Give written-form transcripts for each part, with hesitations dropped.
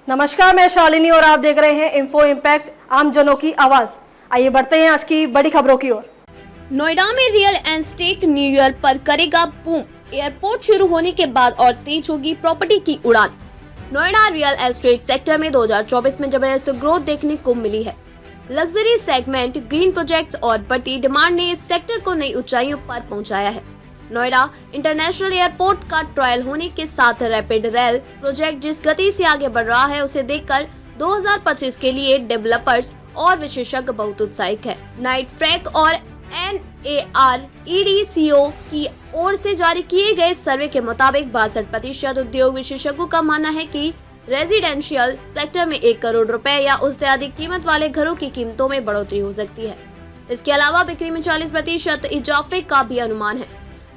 नमस्कार, मैं शालिनी और आप देख रहे हैं इन्फो इम्पैक्ट, आम जनों की आवाज। आइए बढ़ते हैं आज की बड़ी खबरों की ओर। नोएडा में रियल एस्टेट न्यू ईयर पर करेगा बूम। एयरपोर्ट शुरू होने के बाद और तेज होगी प्रॉपर्टी की उड़ान। नोएडा रियल एस्टेट सेक्टर में 2024 में जबरदस्त ग्रोथ देखने को मिली है। लग्जरी सेगमेंट, ग्रीन प्रोजेक्ट्स और बढ़ती डिमांड ने इस सेक्टर को नई ऊंचाइयों पर पहुंचाया है। नोएडा इंटरनेशनल एयरपोर्ट का ट्रायल होने के साथ रैपिड रेल प्रोजेक्ट जिस गति से आगे बढ़ रहा है, उसे देखकर 2025 के लिए डेवलपर्स और विशेषज्ञ बहुत उत्साहित है। नाइट फ्रैक और NAREDCO की ओर से जारी किए गए सर्वे के मुताबिक 62% उद्योग विशेषज्ञों का मानना है कि रेजिडेंशियल सेक्टर में 1 करोड़ रुपए या उससे अधिक कीमत वाले घरों की कीमतों में बढ़ोतरी हो सकती है। इसके अलावा बिक्री में 40% इजाफे का भी अनुमान है,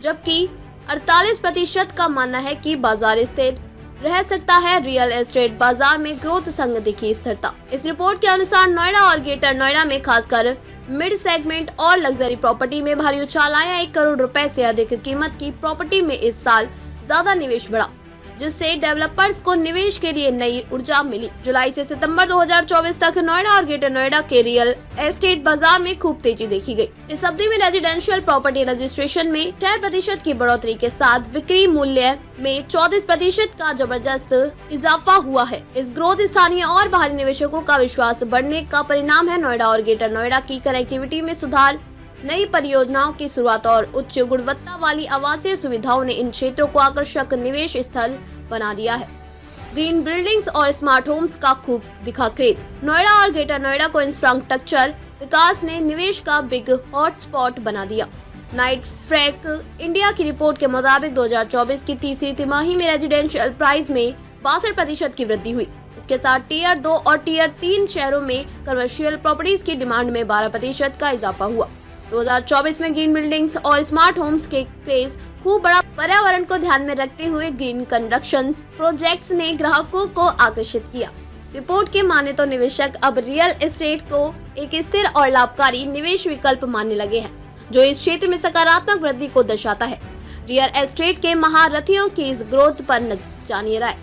जबकि 48% का मानना है कि बाजार स्थिर रह सकता है। रियल एस्टेट बाजार में ग्रोथ संग दिखी स्थिरता। इस रिपोर्ट के अनुसार नोएडा और ग्रेटर नोएडा में खासकर मिड सेगमेंट और लग्जरी प्रॉपर्टी में भारी उछाल आया। 1 करोड़ रुपए से अधिक कीमत की प्रॉपर्टी में इस साल ज्यादा निवेश बढ़ा, जिससे डेवलपर्स को निवेश के लिए नई ऊर्जा मिली। जुलाई से सितंबर 2024 तक नोएडा और ग्रेटर नोएडा के रियल एस्टेट बाजार में खूब तेजी देखी गई। इस अवधि में रेजिडेंशियल प्रॉपर्टी रजिस्ट्रेशन में 6% की बढ़ोतरी के साथ बिक्री मूल्य में 34% का जबरदस्त इजाफा हुआ है। इस ग्रोथ स्थानीय और बाहरी निवेशकों का विश्वास बढ़ने का परिणाम है। नोएडा और ग्रेटर नोएडा की कनेक्टिविटी में सुधार, नई परियोजनाओं की शुरुआत और उच्च गुणवत्ता वाली आवासीय सुविधाओं ने इन क्षेत्रों को आकर्षक निवेश स्थल बना दिया है। ग्रीन बिल्डिंग्स और स्मार्ट होम्स का खूब दिखा क्रेज। नोएडा और ग्रेटर नोएडा को इंफ्रास्ट्रक्चर विकास ने निवेश का बिग हॉटस्पॉट बना दिया। नाइट फ्रैक इंडिया की रिपोर्ट के मुताबिक 2024 की तीसरी तिमाही में रेजिडेंशियल प्राइस में 62% की वृद्धि हुई। इसके साथ टीयर 2 और टीयर 3 शहरों में कमर्शियल प्रॉपर्टीज की डिमांड में 12% का इजाफा हुआ। 2024 में ग्रीन बिल्डिंग्स और स्मार्ट होम्स के क्रेज खूब बड़ा। पर्यावरण को ध्यान में रखते हुए ग्रीन कंस्ट्रक्शन प्रोजेक्ट्स ने ग्राहकों को आकर्षित किया। रिपोर्ट के माने तो निवेशक अब रियल एस्टेट को एक स्थिर और लाभकारी निवेश विकल्प मानने लगे हैं, जो इस क्षेत्र में सकारात्मक वृद्धि को दर्शाता है। रियल एस्टेट के महारथियों की इस ग्रोथ पर जानिए राय।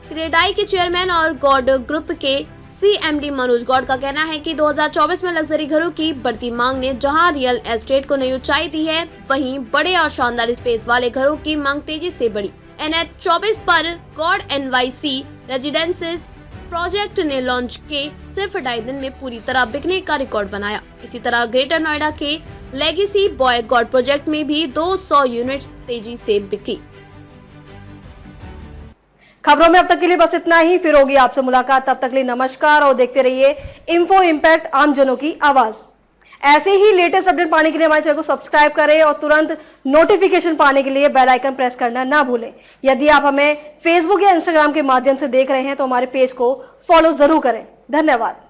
क्रेडाई के चेयरमैन और गॉड ग्रुप के CMD मनोज गौड़ का कहना है कि 2024 में लग्जरी घरों की बढ़ती मांग ने जहां रियल एस्टेट को नई ऊंचाई दी है, वहीं बड़े और शानदार स्पेस वाले घरों की मांग तेजी से बढ़ी। NH 24 पर गॉड NYC रेजिडेंसेस प्रोजेक्ट ने लॉन्च के सिर्फ 2.5 दिन में पूरी तरह बिकने का रिकॉर्ड बनाया। इसी तरह ग्रेटर नोएडा के लेगेसी बॉय गॉड प्रोजेक्ट में भी 200 यूनिट्स तेजी से बिकी। खबरों में अब तक के लिए बस इतना ही। फिर होगी आपसे मुलाकात, तब तक के लिए नमस्कार और देखते रहिए इन्फो इम्पैक्ट, आम जनों की आवाज। ऐसे ही लेटेस्ट अपडेट पाने के लिए हमारे चैनल को सब्सक्राइब करें और तुरंत नोटिफिकेशन पाने के लिए बेल आइकन प्रेस करना ना भूलें। यदि आप हमें फेसबुक या इंस्टाग्राम के माध्यम से देख रहे हैं तो हमारे पेज को फॉलो जरूर करें। धन्यवाद।